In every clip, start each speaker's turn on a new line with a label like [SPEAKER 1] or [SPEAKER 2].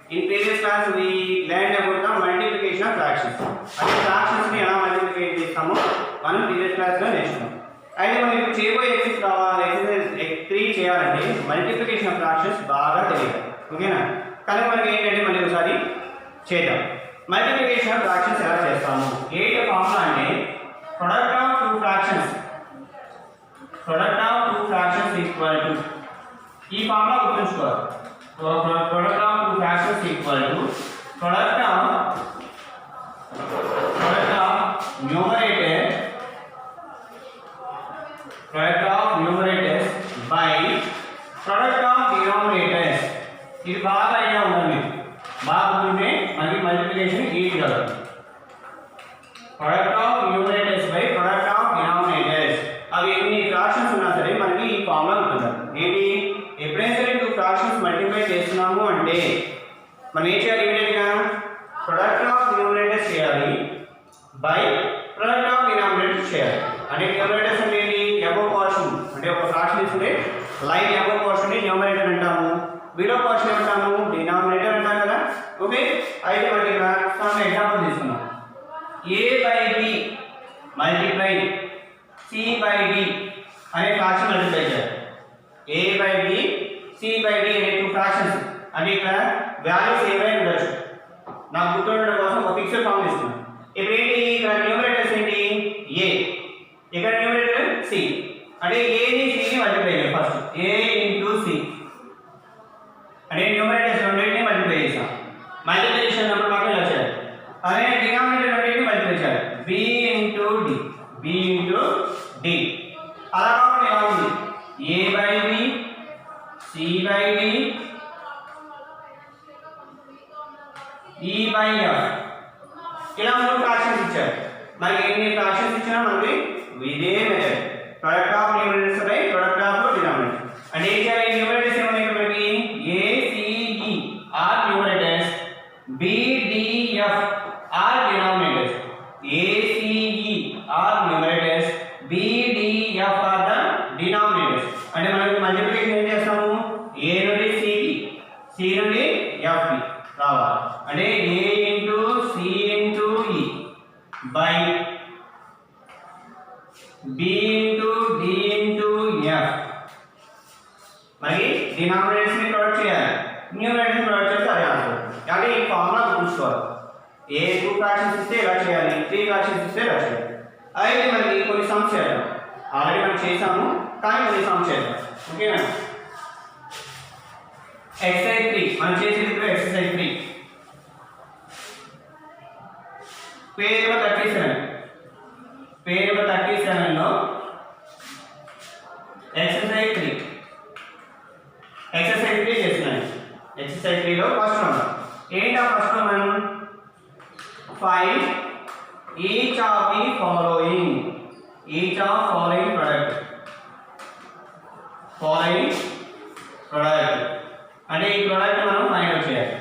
[SPEAKER 1] In previous class we learned about the multiplication of fractions. అంటే fractions ని ఎలా multiply చేస్తామో మనం previous class లో నేర్చుకున్నాం. అయితే మనం ఇప్పుడు చేయబోయే ఎక్సర్సైజ్ 3 చేయాలంటే మల్టిప్లికేషన్ ఆఫ్ ఫ్రాక్షన్స్ బాగా తెలియాలి. ఓకేనా? కనుక మనకి ఏంటంటే మళ్ళీ ఒకసారి చేద్దాం. మల్టిప్లికేషన్ ఆఫ్ ఫ్రాక్షన్స్ ఎలా చేస్తాము? ఏంటి ఫార్ములా అంటే product of two fractions equal to, ఈ ఫార్ములా గుర్తుంచుకోవాలి. product of two fractions equal to product of numerators by product of denominators. ఇది బాగా ఐడియా ఉందండి, బాగా గుర్తుంటే మనకి మల్టిప్లికేషన్ ఈజీ అవుతుంది. product of numerators by product of denominators, అవి ఎన్ని ఫ్రాక్షన్స్ ఉన్నా సరే మనకి ఈ ఫార్ములా ఉంటుంది. ఏంటి? ఎప్పుడైనా సరే టూ ఫ్రాక్షన్స్ మల్టిప్లై చేస్తున్నాము అంటే మనం ఏం చేయాలి? ఇమీడియట్గా ప్రొడక్ట్ ఆఫ్ న్యూమరేటర్స్ చేయాలి బై ప్రొడక్ట్ ఆఫ్ డినామినేటర్స్ చేయాలి. అంటే న్యూమరేటర్స్ అంటే ఏంటి? అబోవ్ పోర్షన్, అంటే ఒక ఫ్రాక్షన్ తీసుకుంటే లైన్ అబోవ్ పోర్షన్ ని న్యూమరేటర్ అంటాము, బిలో పోర్షన్ అంటాము డినామినేటర్ అంటాం కదా. ఓకే, అయితే మనకి ఇక్కడ ఎగ్జాంపుల్ తీసుకున్నాం. a by b multiply c by d అనే ఫ్రాక్షన్ మల్టిప్లై చేయాలి. a by b c by d అనే టూ ఫ్రాక్షన్స్, అంటే ఇక్కడ వాల్యూస్ ఏవైనా ఉండొచ్చు. నాకు గుర్తుండడం కోసం ఒక ఫిక్స్డ్ ఫార్మ్ తీసుకున్నాను. ఇప్పుడు ఏంటి? ఇక్కడ న్యూమరేటర్స్ ఏంటి? a, ఇక్కడ న్యూమరేటర్ c, అంటే a ని c ని మల్టిప్లై చేయాలి. ఫస్ట్ a ఇంటూ c అంటే న్యూమరేటర్స్ రెండింటిని మల్టిప్లై చేసాం. మల్టిప్లై చేసినప్పుడు మాకు ఇలా చేయాలి. అదే డినామినేటర్ రెండింటిని మల్టిప్లై చేయాలి. b ఇంటూ d అలా కాకుండా ఇలా ఉంది. a by b c by d e by f, ఇలా మూడు ఫ్రాక్షన్స్ ఇచ్చారు. మనకి ఎన్ని ఫ్రాక్షన్స్ ఇచ్చినా మనకి ఇదే method, product of numerators by product of denominator. అంటే ఏం చేయాలి? న్యూమరేటర్స్ ఏమన్నాయి మనకి? a c e are numerators, b d f are denominators. a c e are numerators, b d f are the denominators. అంటే మనకి మల్టిప్లికేషన్ ఏం చేస్తాము? a నుండి c కి, c నుండి f కి రావాలి. అంటే a into c into e by b into d into f. మరి డినామినేటర్స్ ని ప్రొడక్ట్ చేయాలి, న్యూమరేటర్స్ ని ప్రొడక్ట్ చేస్తే అదే ఆన్సర్. అంటే ఈ ఫార్ములా గుర్తుంచుకోవాలి. ఏ టూ ఫ్రాక్షన్స్ ఇస్తే ఇలా చేయాలి, త్రీ ఫ్రాక్షన్స్ ఇస్తే ఇలా చేయాలి. అయితే మనకి కొన్ని సమ్స్ చేద్దాం. ఆల్రెడీ మనం చేసాము, కానీ కొన్ని సమ్స్ చేద్దాం. ఓకేనా? ఎక్సర్సైజ్ 3 మనం చేసేది ఇప్పుడు ఎక్సర్సైజ్ 3 పేజ్ నెంబర్ 37 లో ఎక్సర్సైజ్ 3 చేస్తున్నాను. ఎక్సర్సైజ్ 3 లో ఫస్ట్ వన్ ఏంటి? ఆ first one find each of the following product అంటే ఈ ప్రొడక్ట్ మనం ఫైండ్ అవుట్ చేయాలి.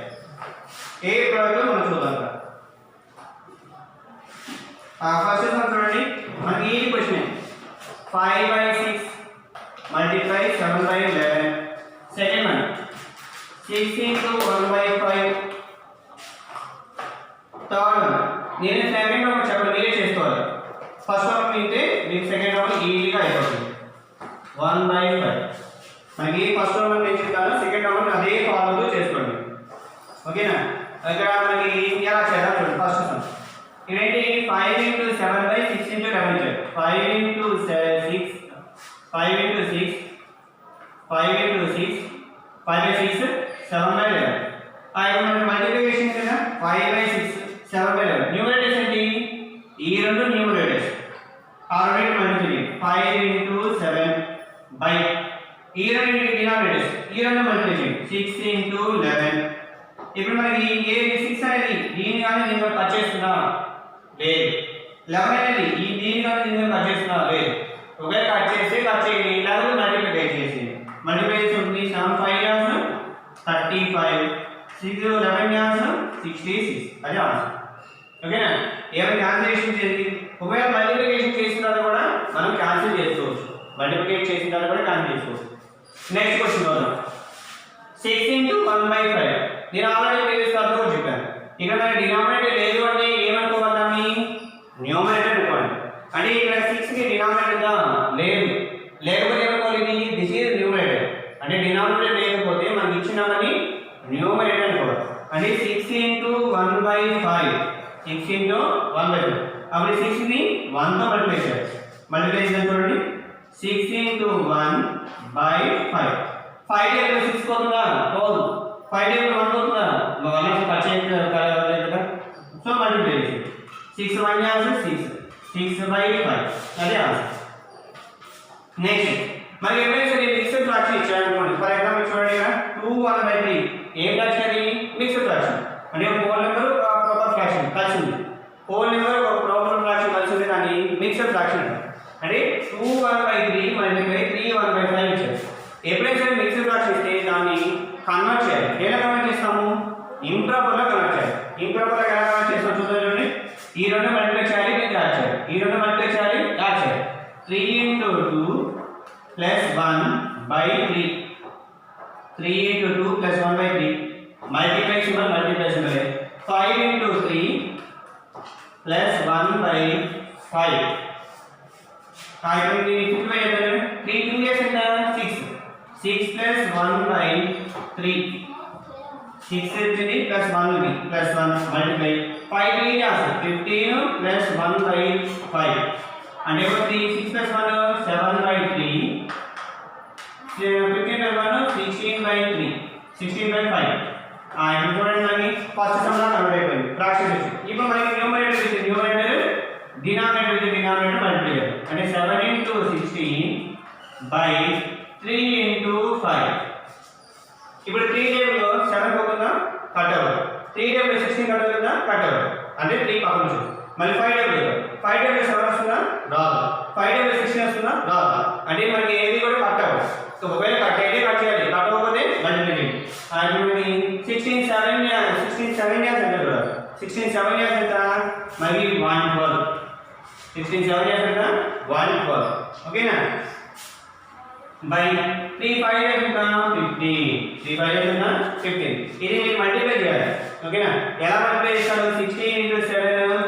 [SPEAKER 1] ఏ ప్రొడక్ట్ మనం చూద్దాం. ఫస్ట్ వన్ చూడండి, మనకి ఈ question 5/6 multiply 7/11. Second one 6 into 1/5. Third one నేను సెకండ్ వన్ చెప్పండి, మీరే చేసుకోవాలి. ఫస్ట్ వన్ అయితే మీకు సెకండ్ వన్ ఈజీగా అయిపోతుంది. 1/5 మనకి ఫస్ట్ వన్ నేను చెప్తాను, సెకండ్ వన్ అదే ఫార్ములా చేసుకోండి. ఓకేనా? ఇక్కడ మనకి ఎలా చేయాలి చూడండి. ఫస్ట్ వన్ ఇదేంటి? 5 into 7/6 into 11. 5 into 6 5 into 6 5/6 7/11. అయితే మనకి మల్టిప్లికేషన్ కదా 5/6 7/11. న్యూమరేటర్స్ ఏంటి? ఈ రెండు న్యూమరేటర్స్ ఆ రెండు మల్టిప్లై 5 into 7 బై ఈ రెండు డినామినేటర్స్ ఈ రెండు మల్టిప్లై 6 into 11. ఇప్పుడు మనకి ఏ 6 అనేది దీని కానీ దీన్ని కట్ చేస్తున్నా లేదు, 11 అనేది ఈ దీని కానీ దీన్ని కట్ చేస్తున్నా లేదు. ఒకే కట్ చేయండి, 11 మల్టిప్లై చేసి ఉంటుంది. 7 5 years 35, 6 11 years 66. అదే ఆన్సర్. ఓకేనా? ఏమైనా క్యాన్సిలేషన్ చేసి ఒకవేళ మల్టిప్లికేషన్ చేసిన తర్వాత కూడా మనం క్యాన్సిల్ చేసుకోవచ్చు. మల్టిప్లికేషన్ చేసిన తర్వాత కూడా క్యాన్సిల్ చేసుకోవచ్చు. నెక్స్ట్ క్వశ్చన్ చూద్దాం. 6 into 1/5 నేను ఆల్రెడీ ప్రీవియస్ క్లాస్లో కూడా చెప్పాను. ఇక్కడ మన డినామినేటర్ లేదు అంటే ఏమనుకోవాలి, దాన్ని న్యూమరేటర్ అనుకోవాలి. అంటే ఇక్కడ 6 కి డినామినేటర్ లేదు, లేకపోతే ఏమనుకోవాలి, ఇది దిస్ ఈజ్ న్యూమరేటర్. అంటే డినామినేటర్ లేకపోతే మనకి ఇచ్చినామని న్యూమరేటర్ అనుకోవాలి. అంటే 6 into 1/5, 6 into 1/5. అప్పుడు 6 ని 1 తో మల్టిప్లై చేయాలి. మల్టిప్లై చేయాలి చూడండి, 6 into 1/5. 5 టేబుల్ 6 పోతుందా, పోదు. 5 టేబుల్ 1 పోతుందా, 1 కట్ చేయలేదు కదా. సో మల్టిప్లై చేయాలి. 6 1 ఆన్సర్ 6, 6/5 అదే ఆన్సర్. నెక్స్ట్ మరి ఎప్పుడైనా సరే మిక్స్డ్ ఫ్రాక్షన్ ఇచ్చారు అనుకోండి. ఫర్ ఎగ్జాంపుల్ చూడండి, ఇక్కడ 2 1/3 ఏం ఫ్రాక్షన్, అది మిక్స్డ్ ఫ్రాక్షన్. అంటే హోల్ నెంబర్ ప్రాపర్ ఫ్రాక్షన్ కలిసి ఉంది. హోల్ నెంబర్ ప్రాపర్ ఫ్రాక్షన్ కలిసి ఉంది, కానీ మిక్స్డ్ ఫ్రాక్షన్ అంటే 2 1/3 మల్టిప్లై 3 1/5 ఇచ్చారు. ఎప్పుడైనా సరే మిక్స్డ్ ఫ్రాక్షన్ ఇస్తే దాన్ని కన్వర్ట్ చేయాలి. ఎలా కన్వర్ట్ చేస్తాము, ఇంప్రాపర్లో కన్వర్ట్ చేయాలి. ఇంప్రాపర్లో ఎలా కన్వర్ట్ చేస్తాం చూద్దాం చూడండి. ఈ రెండు మల్టిప్లై చేయాలి, దీన్ని యాడ్ చేయాలి. ఈ రెండు మల్టిప్లై చేయాలి, యాడ్ చేయాలి. 3 into 2 plus 1/3. 3 into 2 plus 1/3. Multiply symbol, multiply symbol. 5 into 3 plus 1/5. 5 into 3 2 years and 6. 6 plus 1/3. 6 plus 1 plus 1 multiply. 5 is 15 plus 1/5. And over 3 6 plus 1 7/3. 15 plus 1 16/3. 16/5. ఇప్పుడు చూడండి, మనకి ఫస్ట్ సమ్ లా కన్వర్ట్ అయిపోయింది ఫ్రాక్షన్ వచ్చి. ఇప్పుడు మనకి numerator with numerator, denominator with denominator multiply చేయాలి. అంటే 7 into 16/3 into 5. ఇప్పుడు 3 టేబుల్లో 7 పోతుందా, కట్ అవ్వదు. 3 టేబుల్లో 16 కట్ అవుతుందా, కట్ అవ్వదు. అంటే 3 పక్కన చూడు. మళ్ళీ 5 టేబుల్ 7 వస్తుందా, రాదు. 5 టేబుల్ 16 వస్తుందా, రాదు. అంటే మనకి ఏది కూడా కట్ అవ్వదు. సో ఒకవేళ కట్ అయితే కట్ చేయాలి, కట్ అవ్వకపోతే మల్టిప్లై చేయాలి. మనకి 16 7 years ఎంత చూడాలి. 16 7 years ఎంత, మనకి 112. 16 7 years ఎంత, 112. ఓకేనా. బై 3 5 years ఎంత, 15. 3 5 years ఎంత, 15. ఇది మీరు మల్టిప్లై చేయాలి. ఓకేనా. ఎలా మల్టిప్లై చేస్తారు, 16 into 7.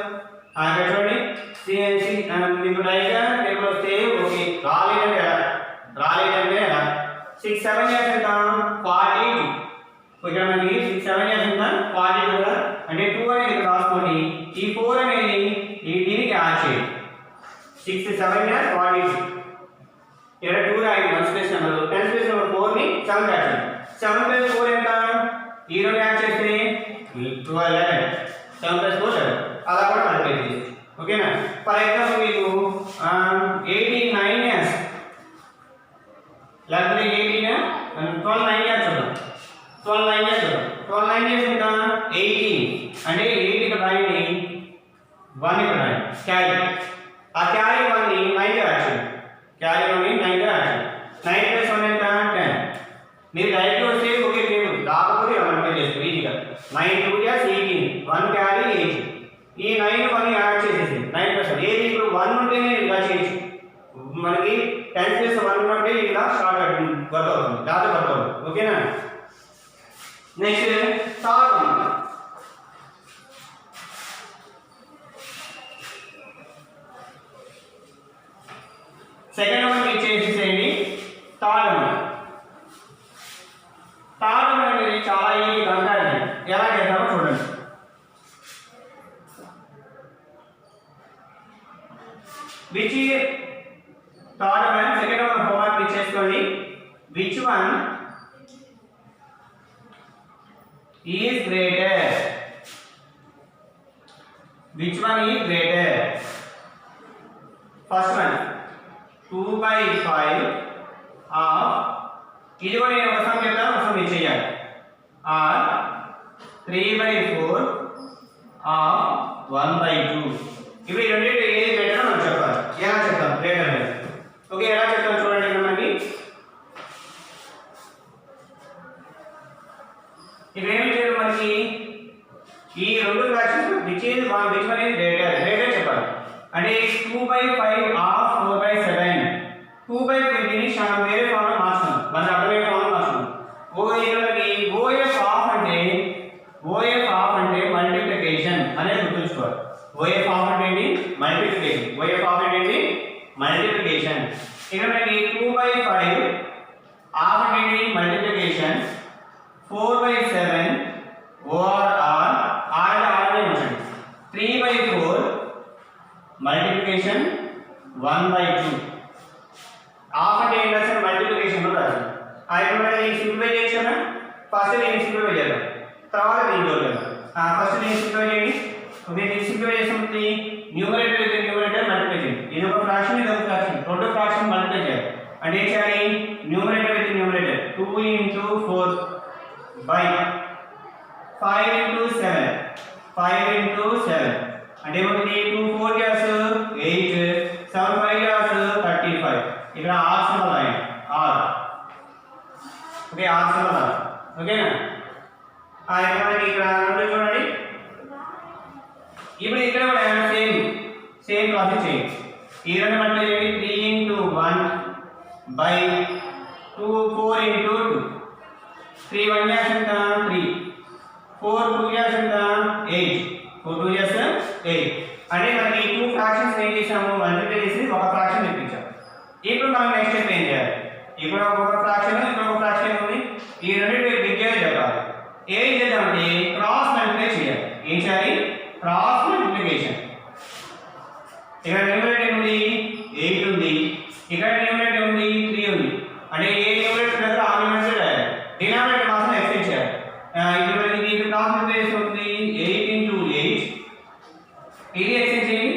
[SPEAKER 1] ఇక్కడ చూడండి, మీకు డైరెక్ట్గా టేబుల్ వస్తే ఓకే, రాలేదంటే ఎలా, 6 7 years ఎంత, 42. ఇక్కడ మనకి 6 7 years ఎంత, 42 కదా. అంటే 2 అనేది ఇక్కడ రాసుకోండి, ఈ 4 అనేది ఈ దీనికి యాడ్ చేయండి. 6 7 years 42. ఇక్కడ 2 రాయండి 1 స్పేస్ నెంబర్, 10 స్పేస్ నెంబర్ 4 ని 7 యాడ్ చేయండి. 7 plus 4 ఎంత, ఈ రెండు యాడ్ చేస్తే 12. 7 plus 4 7. అలా కూడా మల్టిప్లై చేయండి. ఓకేనా. ఫర్ ఎగ్జాంపుల్ మీకు 89 years లేకపోతే 12 9 years చూద్దాం. 12 9 years చూద్దాం. 12 9 years ఎంత, 18. అంటే 8 ఇక్కడ రాయండి, 1 ఇక్కడ రాయండి, క్యారీ. ఆ క్యారీ 1 ని 9 గా యాడ్ చేయండి. క్యారీ 1 ని 9 గా యాడ్ చేయండి. 9 plus 1 ఎంత, 10. మీరు డైరెక్ట్ వస్తే ఒకే టేబుల్, రాకపోతే మల్టిప్లై చేస్తారు ఈజీగా. 9 2 years 18, 1 క్యారీ 18. ఈ 9 1 యాడ్ చేసేసి 9 plus 1 ఏది, ఇప్పుడు 1 ఉంటేనే ఇలా చేయొచ్చు. మనకి 10 plus 1 ఉంటే ఇలా స్టార్ట్ అవుతుంది, వర్క్ అవుతుంది, దాంతో వర్క్ అవుతుంది. ఓకేనా. Next third one, second one మీరు చేసేసేయండి. థర్డ్ వన్ అనేది చాలా ఈజీ కంపారిజన్. ఎలా చేద్దామో చూడండి. Which third one, second one homework మీరు చేసుకోండి. Which one is greater? Which one is greater? First one 2/5 of, ఇది కూడా నేను ఒక సమ్ చెప్తాను, ఒక సమ్ చేయాలి. or 3/4 of 1/2. ఇవి రెండింటి ఏది గ్రేటర్ మనం చెప్పాలి. ఎలా చెప్తాం గ్రేటర్ అనేది? ఓకే, ఎలా చెప్తాం చూడండి. ఇక్కడ మనకి ఇక్కడ ఏమి చేయాలి, మనకి ఈ రెండు fractions which one is greater చెప్పాలి. అంటే 2/5 ఆఫ్ 4/7. 2/5 దీన్ని వేరే ఫార్మ్ లో మార్చుకున్నాం, మన అర్థమయ్యే ఫార్మ్ లో మార్చుకున్నాం. ఇక్కడ మనకి OF ఆఫ్ అంటే ఓఎఫ్ ఆఫ్ అంటే మల్టిప్లికేషన్ అనేది గుర్తుంచుకోవాలి. ఓఎఫ్ ఆఫ్ అంటే ఏంటి? మల్టిప్లికేషన్. ఓఎఫ్ ఆఫ్ అంటే ఏంటి? మల్టిప్లికేషన్. ఇక్కడ మనకి 2/5 ఆఫ్ అంటే ఏంటి? మల్టిప్లికేషన్. 4/7 ఓఆర్ ఆర్ ఆర్ ఆర్ ఉంచండి. 3/4 మల్టిప్లికేషన్. 1/2 ఆఫ్ అంటే ఏంటి? అసలు మల్టిప్లికేషన్ లో రాదు. ఇప్పుడు మనం దీన్ని సింప్లిఫై చేసామా? ఫస్ట్ దీన్ని సింప్లిఫై చేద్దాం, తర్వాత దీన్ని చూద్దాం. ఫస్ట్ దీన్ని సింప్లిఫై చేయండి. ఓకే, దీన్ని సింప్లిఫై చేసినప్పుడు న్యూమరేటర్ అయితే న్యూమరేటర్ మల్టిప్లై చేయండి. ఇది ఒక ఫ్రాక్షన్, ఇది ఒక ఫ్రాక్షన్, రెండు ఫ్రాక్షన్ మల్టిప్లై చేయాలి. అంటే ఏం చేయాలి? న్యూమరేటర్ అయితే న్యూమరేటర్ 2 × 4 by 5 × 7 5 × 7 అంటే ఏమవుతుంది? 2 4 * 8 7 5 * 35. ఇక్కడ r సింబల్ రాయండి. r. ఓకే, r సింబల్ రాయండి. ఓకేనా? ఇప్పుడు మనకి ఇక్కడ నుండి చూడండి. ఇప్పుడు ఇక్కడ కూడా సేమ్ ప్రాసెస్ చేయండి. ఈ రెండు మల్టిప్లై చేయండి. 3 × 1 by 2 4 × 2 3 1 ఎంత? 3 4 2 ఎంత? 8 4 2 8. అంటే మనకి ఈ 2 ఫ్రాక్షన్స్ ఏం చేసాము? మల్టిప్లై చేసి ఒక ఫ్రాక్షన్ తెప్పించాము. ఇప్పుడు మనం నెక్స్ట్ స్టెప్ ఏం చేయాలి? ఇక్కడ ఒక ఫ్రాక్షన్, ఇక్కడ ఒక ఫ్రాక్షన్ ఉంది. ఈ రెండింటి బిగ్గర్ చెప్పాలి. ఏం చేద్దామంటే క్రాస్ మల్టిప్లై చేయాలి. ఏం చేయాలి? Cross multiplication. ఇక్కడ న్యూమరేటర్ ఉంది 8 ఉంది, ఇక్కడ న్యూమరేటర్ ఉంది 3 ఉంది. అంటే ఏ న్యూమరేటర్ దగ్గర ఆ న్యూమరేటర్ రాయాలి. డినామినేటర్ మాత్రం ఎక్స్టెండ్ చేయాలి. ఇప్పుడు ఇది క్రాస్ మల్టిప్లై ఉంది 8 × 8. ఇది ఎక్స్టెండ్ చేయండి.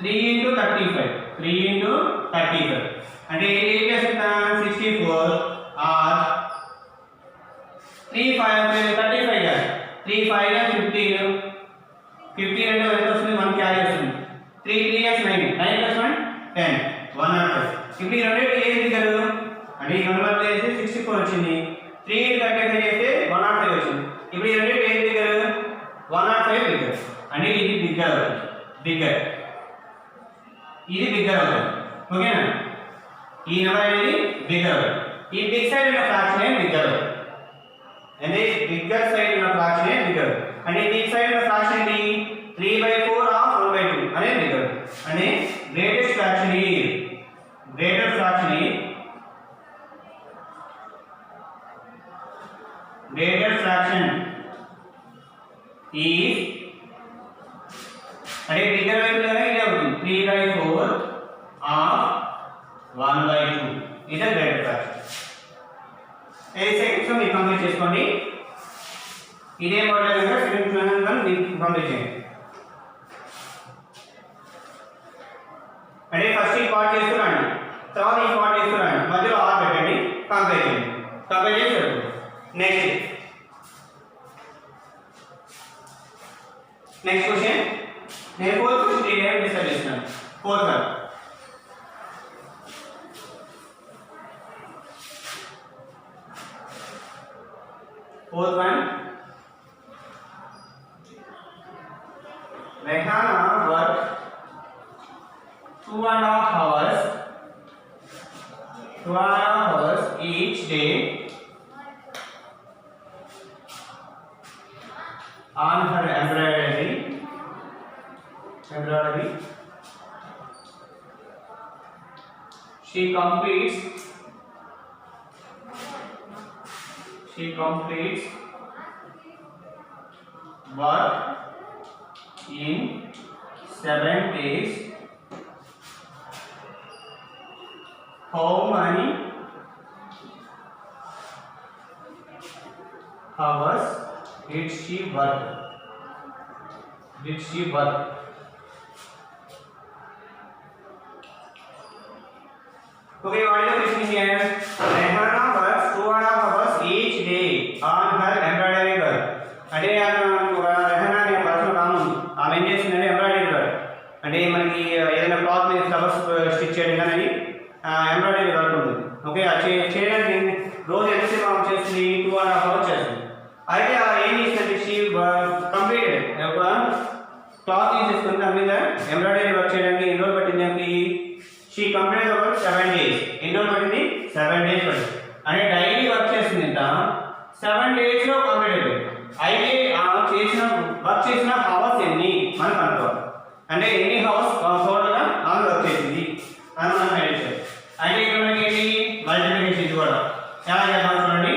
[SPEAKER 1] 3 × 35 3 × 35 అంటే ఇది ఏం చేస్తుందా? 64 ఆర్ 3 5 35 గా 3 5 గా 15 15 అంటే ఎంత వస్తుంది? 1 క్యారీ వస్తుంది. 3 3 * 9 9 + 1 10 105. ఇప్పుడు ఈ రెండింటి ఏది దిగరు? అంటే ఈ రెండు మధ్య చేసి 64 వచ్చింది. 3 × 35 చేస్తే 105 వచ్చింది. ఇప్పుడు ఈ రెండింటి ఏది దిగరు? 105 దిగరు. అంటే ఇది బిగ్గర్ అవుతుంది. బిగ్గర్ ఇది బిగ్గర్ అవుతుంది. ఓకేనా? ఈ నెంబర్ అనేది బిగ్గర్ అవుతుంది. ఈ బిగ్ సైడ్ ఉన్న ఫ్రాక్షన్ బిగ్గర్ అవుతుంది. అంటే బిగ్గర్ సైడ్ ఉన్న ఫ్రాక్షన్ బిగ్గర్. అంటే బిగ్ సైడ్ ఉన్న ఫ్రాక్షన్ ఏంటి? 3/4 ఆఫ్ 1/2 అనేది బిగ్గర్. అంటే greatest fraction greater fraction is అంటే బిగ్గర్ వైపులోనే ఇదే అవుతుంది. 3/4 ఆఫ్ 1/2 ఇది గ్రేటర్ ఫ్రాక్షన్. ఏ సెకండ్స్ మీరు కంప్లీట్ చేసుకోండి. ఇదే మోడల్ కనుక సెకండ్స్ మీరు కంప్లీట్ చేయండి. అంటే ఫస్ట్ ఈ పార్ట్ చేస్తున్నాను, తర్వాత ఈ పార్ట్ చేస్తున్నాను, మధ్యలో ఆర్ పెట్టండి, కంపేర్ చేయండి. కంపేర్ చేసి పెట్టుకోండి. Next question. నేను 4th క్వశ్చన్ డిస్కస్ చేస్తున్నాను. 4th one. Rehana worked 2.5 hours each day on her embroidery. She completes work in 7 days. How many hours did she work? Okay, what is the question here? Rehana works 2.5 hours each day on her embroidery work. అంటే రెహనా అనే person కాము ఆమె ఏం చేసిందంటే embroidery work. అంటే మనకి ఏదైనా cloth మీద ఫ్లవర్స్ స్టిచ్ చేయడం కానీ ఎంబ్రాయిడరీ వర్క్ ఉంటుంది. ఓకే, అది చేయడానికి రోజు ఎంతసేపు ఆమె చేస్తుంది? 2.5 hours చేస్తుంది. అయితే ఏం చేసిందంటే షీ కంప్లీటెడ్ ఒక క్లాత్ తీసేసుకుని దాని మీద ఎంబ్రాయిడరీ వర్క్ చేయడానికి ఎన్ని రోజులు పట్టింది? దానికి షీ కంప్లీటెడ్ ఒక 7 days. ఎన్ని రోజులు పట్టింది? 7 days పట్టింది. అంటే డైలీ వర్క్ చేస్తుంది ఇంత 7 days లో కంప్లీట్ అయిపోయింది. అయితే చేసిన హవర్స్ ఎన్ని మనం అనుకోవాలి. అంటే ఎన్ని హవర్స్ టోటల్గా ఆమె వర్క్ చేసింది అని మనం ఫైండ్ చేయాలి. అయితే ఇక్కడ మనకి ఏంటి మల్టిప్లికేషన్ ఇది కూడా ఎలా చేద్దాం చూడండి.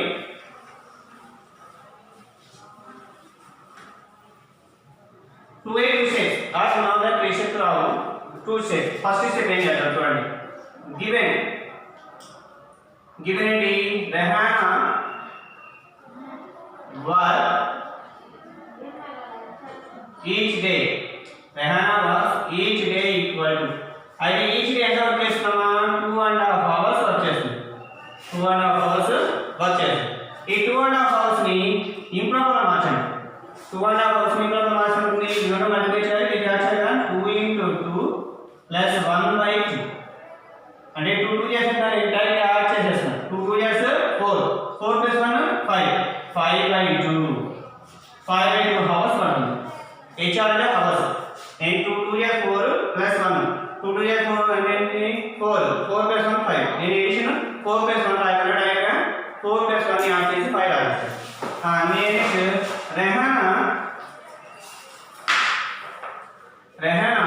[SPEAKER 1] Two steps are now that three steps రావు. Two steps. ఫస్ట్ స్టెప్ ఏం చేద్దాం చూడండి. గివెన్ ఏంటి రెహానా వర్క్ each day. Rehana was each day equal to. అయితే each day ఎంత వర్క్ చేస్తున్నామా 2.5 hours వర్క్ చేస్తుంది. 2.5 hours వర్క్ చేస్తుంది. ఈ 2.5 hours ని ఇంప్రాపర్ మార్చండి. 2.5 hours ని ఇంప్రాపర్ మార్చండి. ఇవన్నీ మల్టిప్లై చేయాలి. ఇది యాక్చువల్గా 2 into 2 plus 1/2. అంటే 2 2 చేసిన డైరెక్ట్ యాడ్ చేసేస్తాను. 2 2 చేస్తే 4 4 plus 1 5 5/2 5/2 hours పడుతుంది. HR అంటే hours. and 2 2 is 4 plus 1 2 2 is 4 and then 4 4 plus 1 5 in addition 4 plus 1 5 diagram 4 plus 1 यहाँ से 5 आ जाता है. next Rehana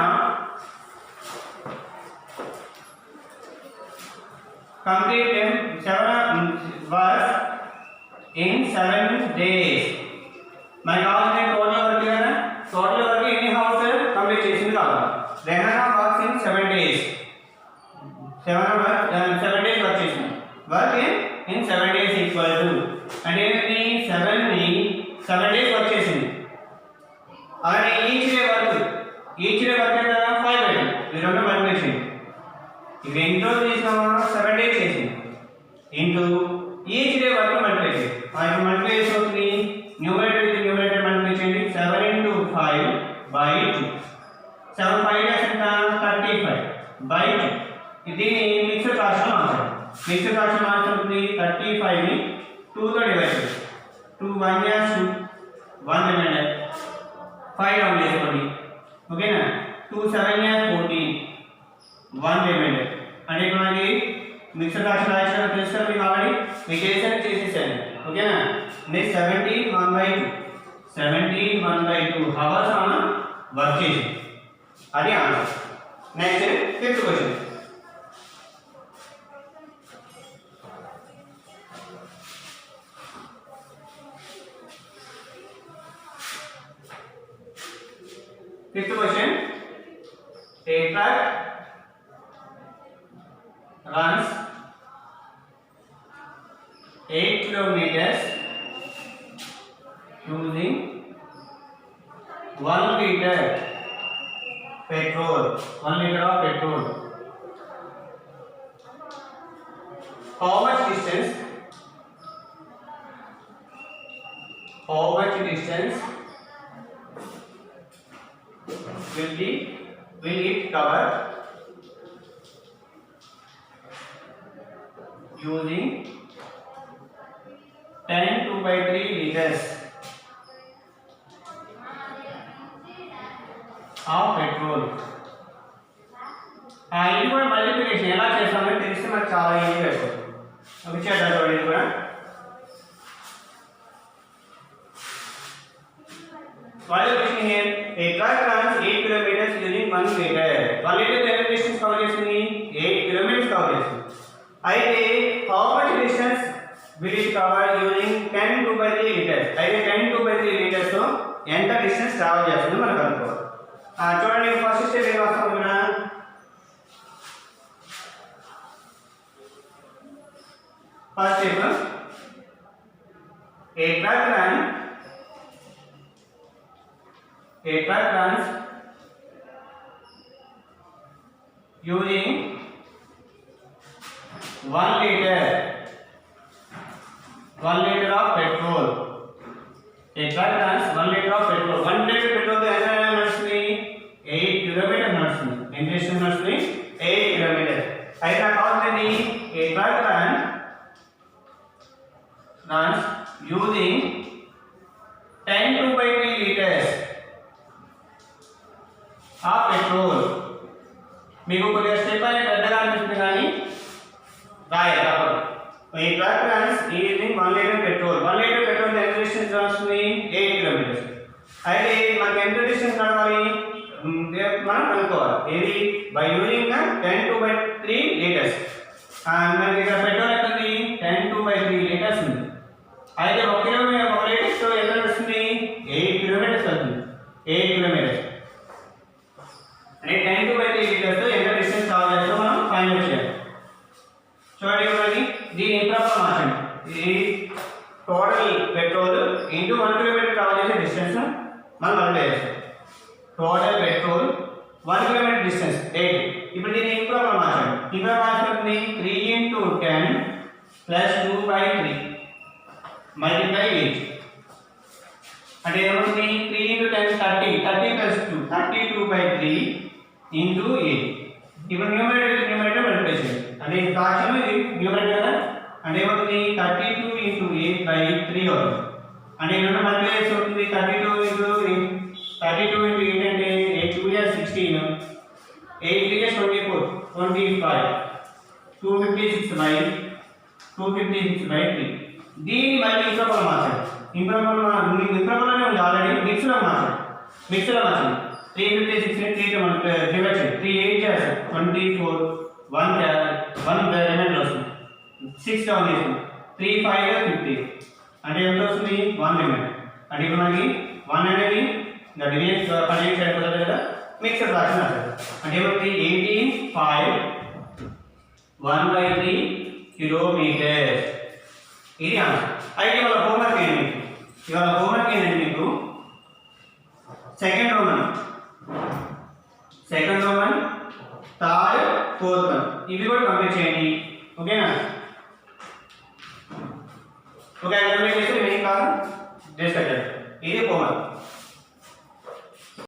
[SPEAKER 1] complete 7 works in 7 days. मैं कहा ने टोटल वर्क किया ना total work any house complete చేసింది కావాలి. Rehana works in 7 days 7 days work చేసింది. Work in 7 days equal to అంటే 7 days వర్క్ చేసింది. అలాగే ఈచ్ డే వర్క్ ఎంత 5/2 ఇది రెండు మల్టిప్లై చేయండి. ఇది ఎంతో చేసినామా 7 days చేసింది into each day work multiply చేయండి. ఆ మల్టిప్లై చేసి అవుతుంది న్యూమరేటర్ విత్ న్యూమరేటర్ మల్టిప్లై చేయండి. 7 into 5/2 7 5 ఎంత 35/2. దీన్ని మిక్స్డ్ ఫ్రాక్షన్ మార్చాలి. మిక్స్డ్ ఫ్రాక్షన్ మార్చుతుంది 35 ని 2 తో డివైడ్ చేయండి. 2 1 is 2 1 రిమైండర్ 5 డౌన్ చేసుకోండి. ఓకేనా 2 7 is 14 1 రిమైండర్. అంటే ఇక్కడ మనకి మిక్స్డ్ ఫ్రాక్షన్ రాయడం తెలుసు మీకు ఆల్రెడీ మీకు చేసేసాను. ఓకేనా నెక్స్ట్ 17/1/2 hours మనం వర్క్ చేసి అది answer. Next fifth question. Fifth question a truck runs 8 kilometers using 1 liter petrol. 1 liter of petrol. How much distance will it cover using 10 2/3 liters of petrol. ఇది కూడా మల్టిప్లికేషన్ ఎలా చేస్తామో తెలిస్తే మనకు చాలా ఈజీగా అయిపోతుంది. ఓకే చేద్దాం చూడండి. ఇది కూడా multiplication here a truck runs 8 kilometers using 1 liter. 1 liter ఎంత డిస్టెన్స్ కవర్ చేస్తుంది 8 kilometers కవర్ చేస్తుంది. అయితే how much distance will it cover using 10 2/3 liters. అయితే 10 2/3 liters తో ఎంత డిస్టెన్స్ ట్రావెల్ చేస్తుందో మనకు అనుకోవాలి. చూడండి ఫస్ట్ స్టెప్ ఏం వస్తాం ఇక్కడ first step a truck runs using 1 liter of petrol. A truck runs 1 liter of petrol. 1 liter petrol తో ఎంత నడుస్తుంది 8 kilometers నడుస్తుంది. ఎంత డిస్టెన్స్ నడుస్తుంది 8 kilometers. అయితే నాకు కావాల్సింది a truck runs using 10 2/3 liters of petrol. మీకు కొద్దిగా స్టెప్ అనేది పెద్దగా అనిపిస్తుంది కానీ రాయాలి తప్పదు. ఈ truck runs using 1 liter petrol. 1 liter petrol ఎంత డిస్టెన్స్ వస్తుంది 8 kilometers. అయితే మనకి ఎంత డిస్టెన్స్ నడవాలి మనం కనుక్కోవాలి. ఏది బై యూజింగ్ 10/3 లీటర్స్. మనకి ఇక్కడ పెట్రోల్ ఎంత ఉంది 10/3 లీటర్స్ ఉంది. అయితే 1 కిలోమీటర్ 1 లీటర్స్ ఎంత నడుస్తుంది 8 కిలోమీటర్స్ అవుతుంది. 8 కిలోమీటర్స్ అంటే 10/3 లీటర్స్ ఎంత డిస్టెన్స్ కవర్ చేస్తామో మనం ఫైండ్ అవుట్ చేయాలి. చూడండి మనకి దీని ఇంప్రాపర్ మార్చండి. ఇది total petrol into 1 kilometre cover చేసే డిస్టెన్స్ మనం మల్టిప్లై చేస్తాం. Total petrol 1 kilometre distance 8. ఇప్పుడు దీన్ని ఇంప్రాపర్ మార్చండి. ఇంప్రాపర్ మార్చుకుంటుంది 3 × 10 + 2/3 మల్టిప్లై 8 అంటే ఏమవుతుంది 3 × 10 30 + 2 32/3 × 8. ఇప్పుడు న్యూమరేటర్ మల్టిప్లై చేయండి. అంటే ఇది ఫ్రాక్షన్ ఇది న్యూమరేటర్ కదా అంటే ఏమవుతుంది 32 × 8/3 అవుతుంది. అంటే ఇక్కడ మల్టిప్లై చేస్తే అవుతుంది 32 × 8 అంటే 8 2 = 16 8 3 = 24 25 256/3. దీన్ని మళ్ళీ ఇంప్రాపర్ మార్చండి. ఇంప్రాపర్లోనే ఉంది ఆల్రెడీ మిక్స్లో మార్చండి. 356 ని 3 తో డివైడ్ చేయండి. 3 8 చేస్తారు 24 1 రిమైండర్ వస్తుంది. 6 డౌన్ చేస్తుంది 3 5 50 అంటే ఎంత వస్తుంది 1 రిమైండర్. అంటే ఇప్పుడు మనకి 1 అనేది డివిజన్ 18 అయిపోతుంది కదా మిక్స్డ్ ఫ్రాక్షన్ వస్తుంది. అంటే ఏమవుతుంది 18 5 1/3 కిలోమీటర్స్. ఇది ఆన్సర్. అయితే ఇవాళ హోంవర్క్ ఏంటంటే మీకు second Roman third fourth one ఇవి కూడా కంప్లీట్ చేయండి. ఓకేనా? ఓకే కంప్లీట్ చేస్తే ఏం కాదు చేస్తారు. ఇది హోంవర్క్.